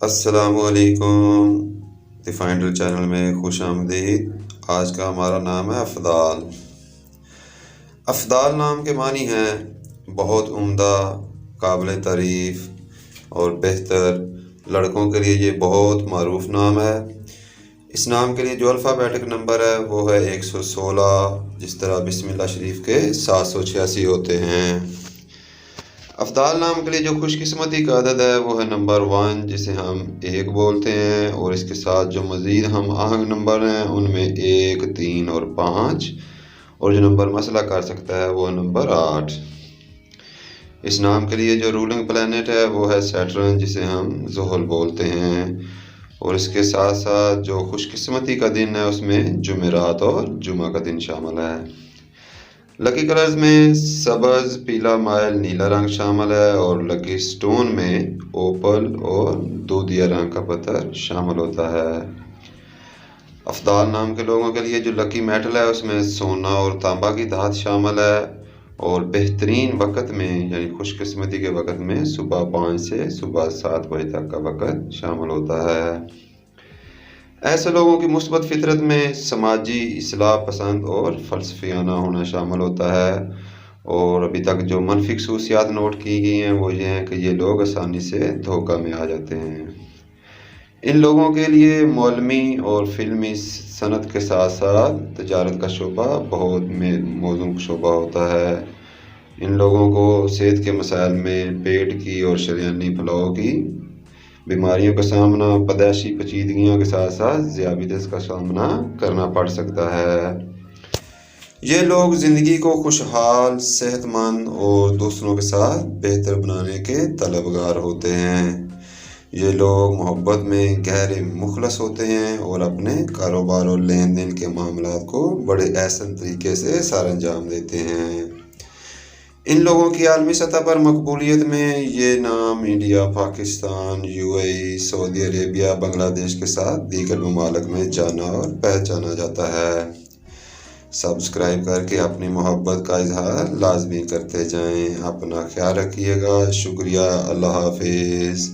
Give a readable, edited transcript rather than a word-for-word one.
السلام علیکم، دی finder channel میں خوش آمدید۔ آج کا ہمارا نام ہے افضال۔ افضال نام کے معنی ہیں بہت عمدہ، قابل تعریف اور بہتر۔ لڑکوں کے لیے یہ بہت معروف نام ہے۔ اس نام کے لیے جو الفابیٹک نمبر ہے وہ ہے 116، جس طرح بسم اللہ شریف کے 786 ہوتے ہیں۔ افضال نام کے لیے جو خوش قسمتی کا عدد ہے وہ ہے نمبر 1، جسے ہم 1 بولتے ہیں، اور اس کے ساتھ جو مزید ہم آہنگ نمبر ہیں ان میں 1، 3 اور 5، اور جو نمبر مسئلہ کر سکتا ہے وہ ہے نمبر 8۔ اس نام کے لیے جو رولنگ پلانٹ ہے وہ ہے سیٹرن، جسے ہم زحل بولتے ہیں، اور اس کے ساتھ ساتھ جو خوش قسمتی کا دن ہے اس میں جمعرات اور جمعہ کا دن شامل ہے۔ لکی کلرز میں سبز، پیلا مائل، نیلا رنگ شامل ہے، اور لکی سٹون میں اوپل اور دودھیا رنگ کا پتھر شامل ہوتا ہے۔ افضال نام کے لوگوں کے لیے جو لکی میٹل ہے اس میں سونا اور تانبا کی دھات شامل ہے، اور بہترین وقت میں یعنی خوش قسمتی کے وقت میں صبح 5 سے صبح 7 بجے تک کا وقت شامل ہوتا ہے۔ ایسے لوگوں کی مثبت فطرت میں سماجی، اصلاح پسند اور فلسفیانہ ہونا شامل ہوتا ہے، اور ابھی تک جو منفی خصوصیات نوٹ کی گئی ہیں وہ یہ ہیں کہ یہ لوگ آسانی سے دھوکہ میں آ جاتے ہیں۔ ان لوگوں کے لیے معلمی اور فلمی صنعت کے ساتھ ساتھ تجارت کا شعبہ بہت موزوں شعبہ ہوتا ہے۔ ان لوگوں کو صحت کے مسائل میں پیٹ کی اور شریانی پھلاؤ کی بیماریوں کا سامنا، پیدائشی پیچیدگیوں کے ساتھ ساتھ ذیابیطس کا سامنا کرنا پڑ سکتا ہے۔ یہ لوگ زندگی کو خوشحال، صحت مند اور دوسروں کے ساتھ بہتر بنانے کے طلبگار ہوتے ہیں۔ یہ لوگ محبت میں گہرے مخلص ہوتے ہیں اور اپنے کاروبار اور لین دین کے معاملات کو بڑے احسن طریقے سے سر انجام دیتے ہیں۔ ان لوگوں کی عالمی سطح پر مقبولیت میں یہ نام انڈیا، پاکستان، UAE، سعودی عربیہ، بنگلہ دیش کے ساتھ دیگر ممالک میں جانا اور پہچانا جاتا ہے۔ سبسکرائب کر کے اپنی محبت کا اظہار لازمی کرتے جائیں۔ اپنا خیال رکھیے گا۔ شکریہ۔ اللہ حافظ۔